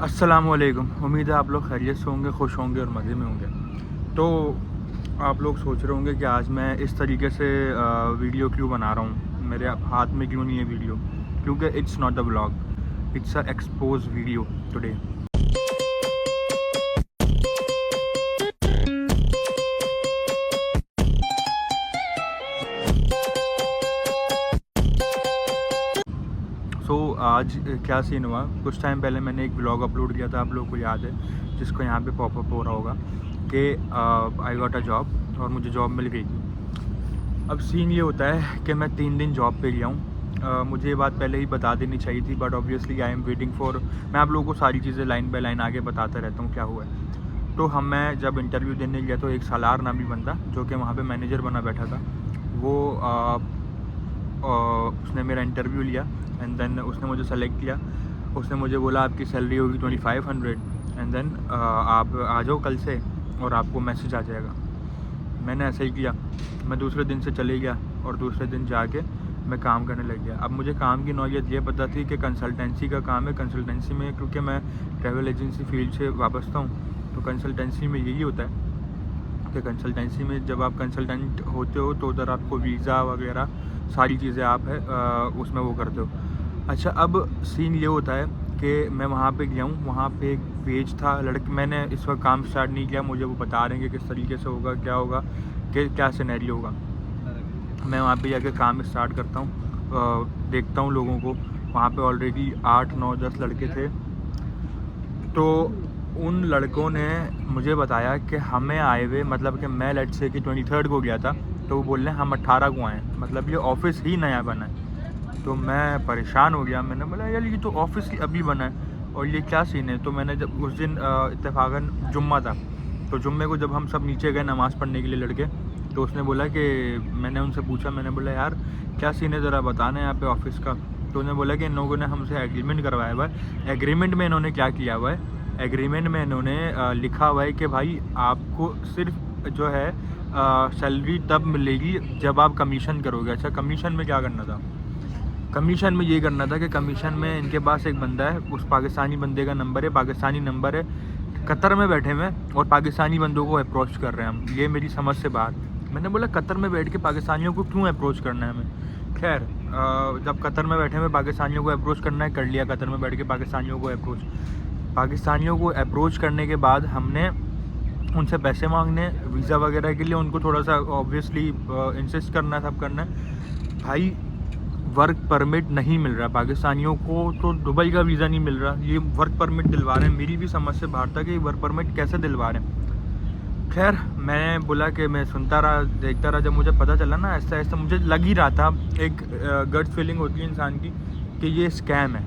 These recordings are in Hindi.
अस्सलामुअलैकुम। उम्मीद है आप लोग खैरियत से होंगे, खुश होंगे और मज़े में होंगे। तो आप लोग सोच रहे होंगे कि आज मैं इस तरीके से वीडियो क्यों बना रहा हूँ, मेरे हाथ में क्यों नहीं है वीडियो, क्योंकि it's not a vlog, it's a expose video today. आज क्या सीन हुआ, कुछ टाइम पहले मैंने एक व्लॉग अपलोड किया था, आप लोगों को याद है, जिसको यहाँ पे पॉपअप हो रहा होगा कि आई गॉट अ जॉब और मुझे जॉब मिल गई थी। अब सीन ये होता है कि मैं 3 दिन जॉब पे गया हूँ। मुझे ये बात पहले ही बता देनी चाहिए थी, but obviously I am waiting for, मैं आप लोगों को सारी चीज़ें लाइन बाय लाइन आगे बताता रहता हूँ क्या हुआ है। तो मैं जब इंटरव्यू देने गया तो एक सालार नामी बंदा जो कि वहाँ पे मैनेजर बना बैठा था, वो उसने मेरा इंटरव्यू लिया एंड देन उसने मुझे सेलेक्ट किया। उसने मुझे बोला आपकी सैलरी होगी 2500 एंड देन आप आ जाओ कल से और आपको मैसेज आ जाएगा। मैंने ऐसा ही किया, मैं दूसरे दिन से चले गया और दूसरे दिन जाके मैं काम करने लग गया। अब मुझे काम की नौयत ये पता थी कि कंसल्टेंसी का काम है। कंसल्टेंसी में, क्योंकि मैं ट्रैवल एजेंसी फील्ड से वाबस्ता हूँ, तो कंसल्टेंसी में यही होता है कि कंसल्टेंसी में जब आप कंसल्टेंट होते हो तो उधर आपको वीज़ा वगैरह सारी चीज़ें आप है उसमें वो करते हो। अच्छा, अब सीन ये होता है कि मैं वहाँ पे गया हूँ, वहाँ पे एक पेज था लड़के, मैंने इस वक्त काम स्टार्ट नहीं किया, मुझे वो बता रहे हैं कि किस तरीके से होगा, क्या होगा, कि क्या सिनेरियो होगा। मैं वहाँ पे जाके काम स्टार्ट करता हूँ, देखता हूँ लोगों को। वहाँ पे ऑलरेडी 8 9 10 लड़के थे। तो उन लड़कों ने मुझे बताया कि हमें आए हुए, मतलब कि मैं लेट्स से कि 23 को गया था, तो वो बोल रहे हैं हम 18 को आए हैं, मतलब ये ऑफिस ही नया बना है। तो मैं परेशान हो गया, मैंने बोला यार ये तो ऑफिस ही अभी बना है और ये क्या सीन है। तो मैंने जब उस दिन इत्तेफाकन जुम्मा था, तो जुम्मे को जब हम सब नीचे गए नमाज़ पढ़ने के लिए लड़के, तो उसने बोला कि, मैंने उनसे पूछा, मैंने बोला यार क्या सीन है, ज़रा बताना यहाँ पे ऑफिस का। तो उन्होंने बोला कि इन लोगों ने हमसे एग्रीमेंट करवाया हुआ है। एग्रीमेंट में इन्होंने क्या किया हुआ है, एग्रीमेंट में इन्होंने लिखा हुआ है कि भाई आपको सिर्फ जो है सैलरी तब मिलेगी जब आप कमीशन करोगे। अच्छा, कमीशन में क्या करना था? कमीशन में ये करना था कि कमीशन में इनके पास एक बंदा है, उस पाकिस्तानी बंदे का नंबर है, पाकिस्तानी नंबर है, कतर में बैठे हुए हैं और पाकिस्तानी बंदों को अप्रोच कर रहे हैं हम। ये मेरी समझ से बाहर। मैंने बोला कतर में बैठ के पाकिस्तानियों को क्यों अप्रोच करना है हमें। खैर, जब कतर में बैठे हुए पाकिस्तानियों को अप्रोच करना है, कर लिया कतर में बैठ के पाकिस्तानियों को अप्रोच। पाकिस्तानियों को अप्रोच करने के बाद हमने उनसे पैसे मांगने वीज़ा वगैरह के लिए, उनको थोड़ा सा ऑब्वियसली इंसिस्ट करना, सब करना है। भाई वर्क परमिट नहीं मिल रहा पाकिस्तानियों को, तो दुबई का वीज़ा नहीं मिल रहा, ये वर्क परमिट दिलवा रहे हैं। मेरी भी समझ से बाहर था कि वर्क परमिट कैसे दिलवा रहे हैं। खैर, मैं बोला कि मैं सुनता रहा, देखता रहा। जब मुझे पता चला ना, ऐसा ऐसा मुझे लग ही रहा था, एक गट फीलिंग होती है इंसान की कि ये स्कैम है,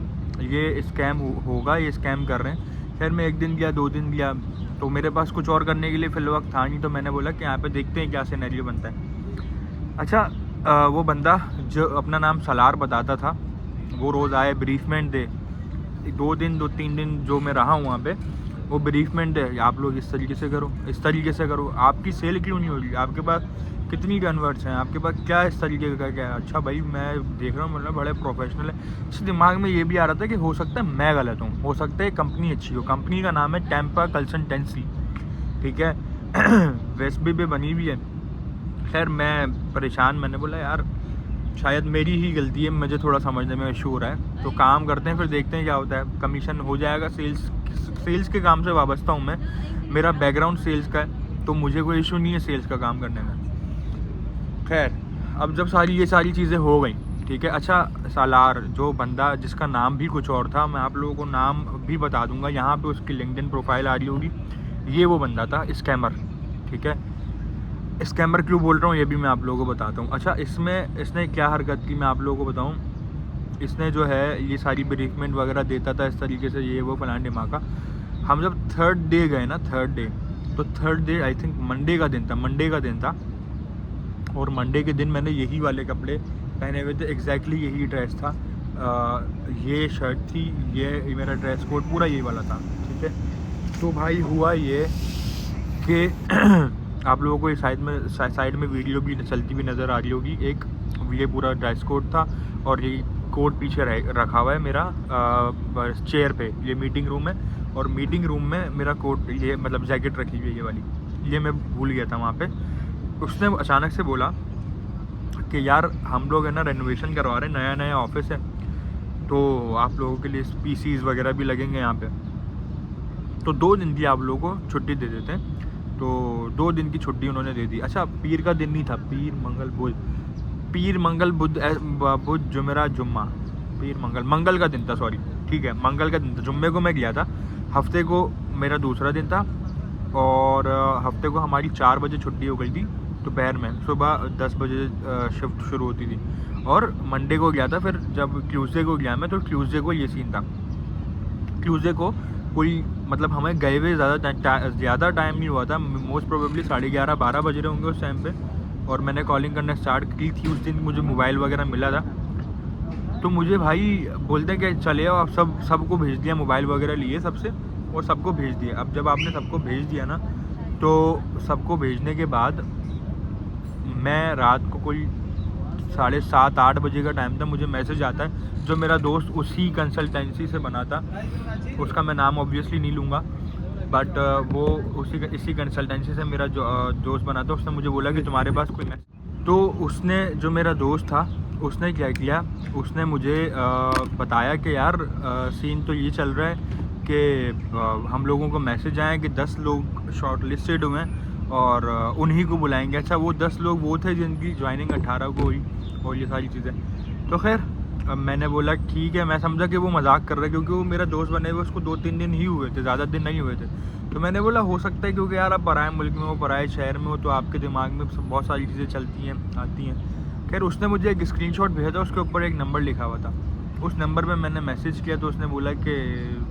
ये स्कैम होगा, ये स्कैम कर रहे हैं। खैर, मैं 1 दिन गया, 2 दिन गया, तो मेरे पास कुछ और करने के लिए फिल वक्त था नहीं, तो मैंने बोला कि यहाँ पे देखते हैं क्या सिनेरियो बनता है। अच्छा, वो बंदा जो अपना नाम सलार बताता था, वो रोज़ आए, ब्रीफमेंट दे। 2 दिन 2-3 दिन जो मैं रहा हूँ वहाँ पे, वो ब्रीफमेंट दे, आप लोग इस तरीके से करो, इस तरीके से करो, आपकी सेल क्यों नहीं हो रही, आपके पास कितनी कन्वर्ट्स हैं, आपके पास क्या इस तरीके का क्या है। अच्छा भाई, मैं देख रहा हूँ, मतलब बड़े प्रोफेशनल है। इस दिमाग में ये भी आ रहा था कि हो सकता है मैं गलत हूँ, हो सकता है कंपनी अच्छी हो। कंपनी का नाम है टेम्पा कंसल्टेंसी, ठीक है। वेस्टबी पे बनी हुई है। खैर, मैं परेशान, मैंने बोला यार शायद मेरी ही गलती है, मुझे थोड़ा समझने में इशू हो रहा है, तो काम करते हैं, फिर देखते हैं क्या होता है। कमीशन हो जाएगा, सेल्स के काम से वाबस्ता हूँ मैं, मेरा बैकग्राउंड सेल्स का है, तो मुझे कोई इशू नहीं है सेल्स का काम करने में। खैर, अब जब ये सारी चीज़ें हो गई, ठीक है। अच्छा, सालार जो बंदा जिसका नाम भी कुछ और था, मैं आप लोगों को नाम भी बता दूंगा, यहाँ पे उसकी लिंक्डइन प्रोफाइल आ रही होगी। ये वो बंदा था स्कैमर, ठीक है। स्कैमर क्यों बोल रहा हूँ ये भी मैं आप लोगों को बताता हूँ। अच्छा, इसने क्या हरकत की मैं आप लोगों को बताऊँ। इसने जो है ये सारी ब्रीफमेंट वगैरह देता था इस तरीके से, ये वो फलान दिमाग का। हम जब 3rd डे गए ना, 3rd डे, तो 3rd day I think Monday का दिन था, और मंडे के दिन मैंने यही वाले कपड़े पहने हुए थे, एग्जैक्टली यही ड्रेस था। ये शर्ट थी, ये मेरा ड्रेस कोड पूरा यही वाला था, ठीक है। तो भाई हुआ ये कि आप लोगों को साइड में वीडियो भी चलती हुई नज़र आ रही होगी। एक ये पूरा ड्रेस कोड था और ये कोट पीछे रखा हुआ है मेरा चेयर पे, ये मीटिंग रूम है, और मीटिंग रूम में मेरा कोट, ये मतलब जैकेट रखी हुई है ये वाली, ये मैं भूल गया था वहाँ पे। उसने अचानक से बोला कि यार हम लोग है ना रेनोवेशन करवा रहे हैं, नया नया ऑफिस है, तो आप लोगों के लिए पीसीज वगैरह भी लगेंगे यहाँ पे, तो 2 दिन की आप लोगों को छुट्टी दे देते हैं। तो 2 दिन की छुट्टी उन्होंने दे दी। अच्छा, पीर का दिन नहीं था, पीर मंगल बुध जुमेरात जुम्मा, पीर मंगल का दिन था, सॉरी, ठीक है, मंगल का दिन था। जुम्मे को मैं गया था, हफ्ते को मेरा दूसरा दिन था, और हफ्ते को हमारी 4 बजे छुट्टी हो गई थी दोपहर में, सुबह 10 बजे शिफ्ट शुरू होती थी। और मंडे को गया था, फिर जब ट्यूसडे को गया मैं, तो ट्यूसडे को ये सीन था, ट्यूसडे को कोई मतलब हमें गए हुए ज़्यादा टाइम नहीं हुआ था, मोस्ट प्रोबेबली 11:30-12 बज रहे होंगे उस टाइम पे, और मैंने कॉलिंग करना स्टार्ट की थी। उस दिन मुझे मोबाइल वगैरह मिला था, तो मुझे भाई बोलते हैं कि चले आओ, आप सबको भेज दिया, मोबाइल वगैरह लिए सबसे, और सबको भेज दिया। अब जब आपने सबको भेज दिया ना, तो सबको भेजने के बाद मैं रात को कोई 7:30-8 बजे का टाइम था, मुझे मैसेज आता है, जो मेरा दोस्त उसी कंसल्टेंसी से बना था, उसका मैं नाम ऑब्वियसली नहीं लूँगा, बट वो इसी कंसल्टेंसी से मेरा जो दोस्त बना था, उसने मुझे बोला कि तुम्हारे पास कोई मैसेज, तो उसने, जो मेरा दोस्त था, उसने क्या किया, उसने मुझे बताया कि यार सीन तो ये चल रहा है कि हम लोगों को मैसेज आए कि 10 लोग शॉर्ट लिस्टेड हुए हैं और उन्हीं को बुलाएंगे। अच्छा, वो 10 लोग वो थे जिनकी ज्वाइनिंग 18 को हुई, और ये सारी चीज़ें। तो खैर मैंने बोला ठीक है, मैं समझा कि वो मजाक कर रहा है, क्योंकि वो मेरा दोस्त बने हुए उसको 2-3 दिन ही हुए थे, ज़्यादा दिन नहीं हुए थे। तो मैंने बोला हो सकता है, क्योंकि यार आप पराए मुल्क में हो, पराए शहर में हो, तो आपके दिमाग में बहुत सारी चीज़ें चलती हैं, आती हैं। खैर उसने मुझे एक स्क्रीनशॉट भेजा था, उसके ऊपर एक नंबर लिखा हुआ था। उस नंबर पे मैंने मैसेज किया, तो उसने बोला कि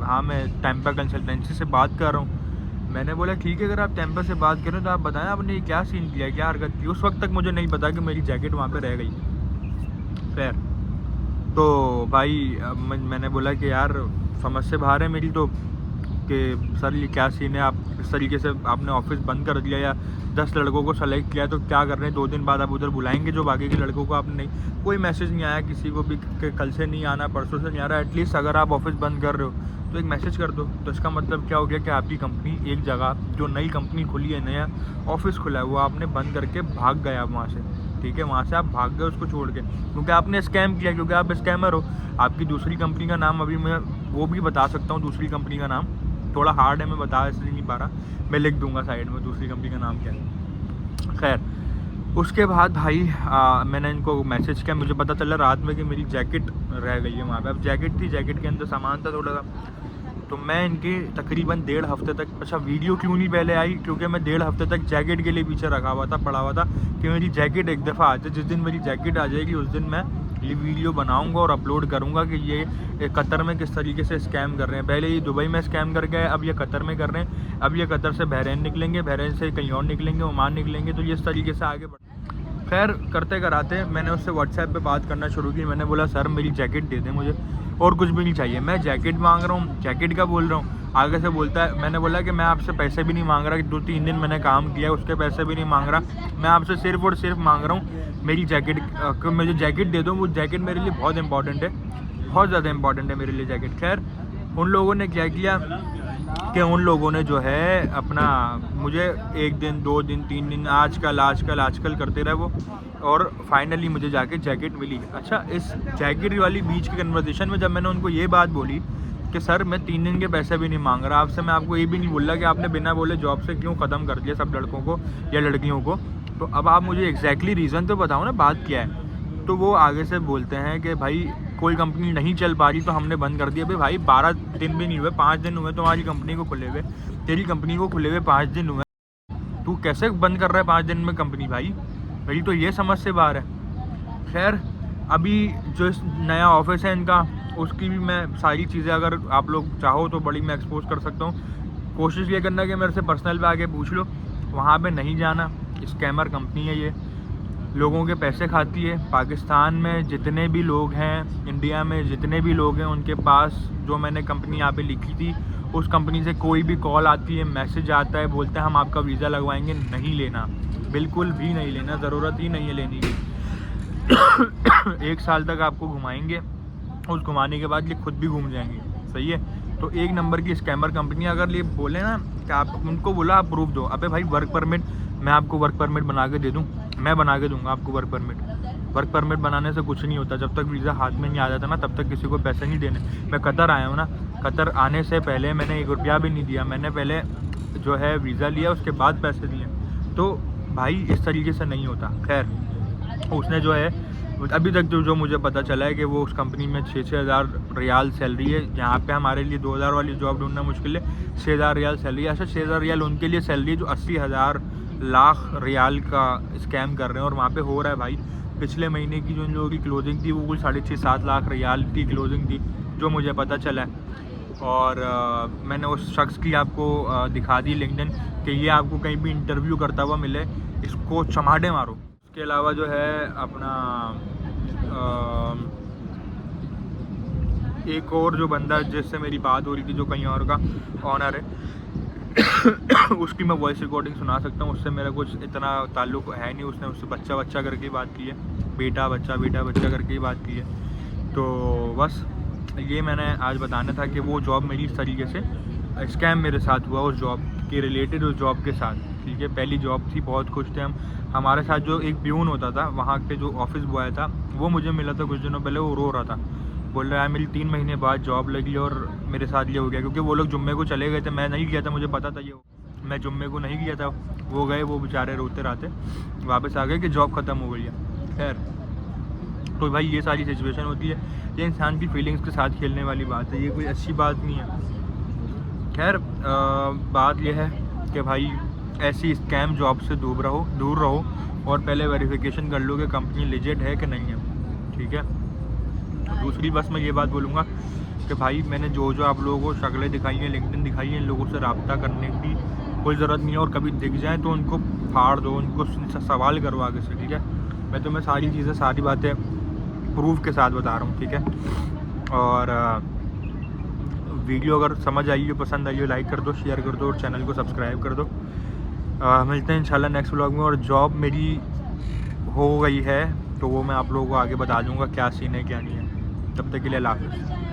हाँ मैं टेम्पा कंसल्टेंसी से बात कर रहा हूँ। मैंने बोला ठीक है, अगर आप टेम्पा से बात करें तो आप बताएं आपने क्या सीन किया, क्या हरकत की। उस वक्त तक मुझे नहीं पता कि मेरी जैकेट वहाँ पे रह गई। खैर तो भाई मैंने बोला कि यार समझ से बाहर है मेरी, तो कि सर ये क्या सीन है, आप इस तरीके से आपने ऑफिस बंद कर दिया, या 10 लड़कों को सेलेक्ट किया, तो क्या कर रहे हैं, 2 दिन बाद आप उधर बुलाएंगे जो बाकी के लड़कों को आपने नहीं। कोई मैसेज नहीं आया किसी को भी कि कल से नहीं आना, परसों से नहीं आ रहा। एटलीस्ट अगर आप ऑफिस बंद कर रहे हो तो एक मैसेज कर दो। तो इसका मतलब क्या हो गया कि आपकी कंपनी एक जगह, जो नई कंपनी खुली है, नया ऑफिस खुला है, वो आपने बंद करके भाग गए आप वहाँ से, ठीक है, वहाँ से आप भाग गए उसको छोड़ के, क्योंकि आपने स्कैम किया, क्योंकि आप स्कैमर हो। आपकी दूसरी कंपनी का नाम अभी मैं वो भी बता सकता हूँ, दूसरी कंपनी का नाम थोड़ा हार्ड है, मैं बता इसलिए नहीं पा रहा, मैं लिख दूंगा साइड में दूसरी कंपनी का नाम क्या है। खैर उसके बाद भाई मैंने इनको मैसेज किया, मुझे पता चला रात में कि मेरी जैकेट रह गई है वहाँ पे। अब जैकेट थी, जैकेट के अंदर सामान था थोड़ा सा, तो मैं इनकी तकरीबन 1.5 हफ्ते तक, अच्छा वीडियो क्यों नहीं पहले आई, क्योंकि मैं 1.5 हफ्ते तक जैकेट के लिए पीछे रखा हुआ था, पड़ा हुआ था कि मेरी जैकेट एक दफ़ा आ जाए। जिस दिन मेरी जैकेट आ जाएगी उस दिन मैं ये वीडियो बनाऊंगा और अपलोड करूंगा कि ये कतर में किस तरीके से स्कैम कर रहे हैं। पहले ये दुबई में स्कैम कर गए, अब ये कतर में कर रहे हैं, अब ये कतर से बहरीन निकलेंगे, बहरीन से कहीं और निकलेंगे, ओमान निकलेंगे, तो ये इस तरीके से आगे बढ़। खैर करते कराते मैंने उससे व्हाट्सएप पे बात करना शुरू की। मैंने बोला सर मेरी जैकेट दे दें, मुझे और कुछ भी नहीं चाहिए, मैं जैकेट मांग रहा हूँ, जैकेट का बोल रहा हूँ। आगे से बोलता है, मैंने बोला कि मैं आपसे पैसे भी नहीं मांग रहा, कि 2-3 दिन मैंने काम किया उसके पैसे भी नहीं मांग रहा, मैं आपसे सिर्फ और सिर्फ मांग रहा हूँ मेरी जैकेट, मुझे जैकेट दे दो। वो जैकेट मेरे लिए बहुत इंपॉर्टेंट है, बहुत ज़्यादा इंपॉर्टेंट है मेरे लिए जैकेट। खैर उन लोगों ने क्या किया कि उन लोगों ने जो है अपना मुझे 1 दिन 2 दिन 3 दिन आजकल करते रहे वो, और फाइनली मुझे जाके जैकेट मिली। अच्छा, इस जैकेट वाली बीच की कन्वर्सेशन में जब मैंने उनको ये बात बोली कि सर मैं 3 दिन के पैसे भी नहीं मांग रहा आपसे, मैं आपको ये भी नहीं बोल रहा कि आपने बिना बोले जॉब से क्यों ख़त्म कर दिया सब लड़कों को या लड़कियों को, तो अब आप मुझे एग्जैक्टली रीज़न तो बताओ ना, बात क्या है। तो वो आगे से बोलते हैं कि भाई कोई कंपनी नहीं चल पा रही तो हमने बंद कर दिया। भाई 12 दिन भी नहीं हुए, 5 दिन हुए तुम्हारी कंपनी को खुले हुए, तेरी कंपनी को खुले हुए 5 दिन हुए, तू कैसे बंद कर रहा है 5 दिन में कंपनी? भाई मेरी तो ये समझ से बाहर है। खैर अभी जो नया ऑफिस है इनका, उसकी भी मैं सारी चीज़ें अगर आप लोग चाहो तो बड़ी मैं एक्सपोज कर सकता हूँ। कोशिश ये करना कि मेरे से पर्सनल पे आके पूछ लो, वहाँ पे नहीं जाना, स्कैमर कंपनी है ये, लोगों के पैसे खाती है। पाकिस्तान में जितने भी लोग हैं, इंडिया में जितने भी लोग हैं, उनके पास जो मैंने कंपनी यहाँ पे लिखी थी उस कंपनी से कोई भी कॉल आती है, मैसेज आता है, बोलते हैं हम आपका वीज़ा लगवाएंगे, नहीं लेना, बिल्कुल भी नहीं लेना, ज़रूरत ही नहीं है लेने की। 1 साल तक आपको घुमाएंगे, उस घुमाने के बाद ये खुद भी घूम जाएंगे, सही है। तो एक नंबर की स्कैमर कंपनी। अगर ये बोले ना कि आप उनको बोला आप प्रूफ दो, अबे भाई वर्क परमिट मैं आपको वर्क परमिट बना के दे दूँ, मैं बना के दूंगा आपको वर्क परमिट। वर्क परमिट बनाने से कुछ नहीं होता, जब तक वीज़ा हाथ में नहीं आ जाता ना तब तक किसी को पैसे नहीं देने। मैं कतर आया हूँ ना, कतर आने से पहले मैंने 1 रुपया भी नहीं दिया, मैंने पहले जो है वीज़ा लिया उसके बाद पैसे दिए। तो भाई इस तरीके से नहीं होता। खैर उसने जो है अभी तक जो मुझे पता चला है कि वो उस कंपनी में 6-6 हज़ार रियाल सैलरी है। यहाँ पे हमारे लिए 2000 वाली जॉब ढूंढना मुश्किल है, 6,000 रियाल सैलरी है। अच्छा 6,000 रियाल उनके लिए सैलरी है जो 80,000 लाख रियाल का स्कैम कर रहे हैं, और वहाँ पे हो रहा है भाई। पिछले महीने की जो इन लोगों की क्लोजिंग थी वो कुल 6.5-7 लाख रियाल की क्लोजिंग थी, जो मुझे पता चला है। और मैंने उस शख्स की आपको दिखा दी लिंक्डइन कि ये आपको कहीं भी इंटरव्यू करता हुआ मिले, इसको चमाड़े मारो। इसके अलावा जो है अपना एक और जो बंदा जिससे मेरी बात हो रही थी, जो कहीं और का ऑनर है उसकी मैं वॉइस रिकॉर्डिंग सुना सकता हूँ। उससे मेरा कुछ इतना ताल्लुक़ है नहीं, उसने उससे बच्चा बच्चा करके बात की है, बेटा बच्चा करके ही बात की है। तो बस ये मैंने आज बताना था कि वो जॉब मेरी इस तरीके से स्कैम मेरे साथ हुआ, उस जॉब के रिलेटेड, उस जॉब के साथ। ठीक है, पहली जॉब थी, बहुत खुश थे हम। हमारे साथ जो एक प्यून होता था वहाँ पे, जो ऑफिस बॉय था, वो मुझे मिला था कुछ दिनों पहले। वो रो रहा था, बोल रहा है मेरी 3 महीने बाद जॉब लगी और मेरे साथ ये हो गया। क्योंकि वो लोग जुम्मे को चले गए थे, मैं नहीं गया था, मुझे पता था ये, मैं जुम्मे को नहीं गया था, वो गए, वो बेचारे रोते रहते वापस आ गए कि जॉब ख़त्म हो गई है। खैर तो भाई ये सारी सिचुएशन होती है, ये इंसान की फीलिंग्स के साथ खेलने वाली बात है, ये कोई अच्छी बात नहीं है। खैर बात यह है कि भाई ऐसी स्कैम जॉब से दूर रहो और पहले वेरिफिकेशन कर लो कि कंपनी लेजिट है कि नहीं है। ठीक है, दूसरी बस मैं ये बात बोलूँगा कि भाई मैंने जो आप लोगों को शक्लें दिखाई हैं, लिंक्डइन दिखाई है, इन लोगों से रब्ता करने की कोई ज़रूरत नहीं है। और कभी दिख जाए तो उनको फाड़ दो, उनको सवाल करो आगे से। ठीक है, मैं तुम्हें सारी चीज़ें, सारी बातें प्रूफ के साथ बता रहा हूँ। ठीक है, और वीडियो अगर समझ आई हो, पसंद आई हो, लाइक कर दो, शेयर कर दो और चैनल को सब्सक्राइब कर दो। मिलते हैं इंशाल्लाह नेक्स्ट व्लॉग में। और जॉब मेरी हो गई है तो वो मैं आप लोगों को आगे बता दूंगा क्या सीन है क्या नहीं है। तब तक के लिए अल्लाह हाफ़िज़।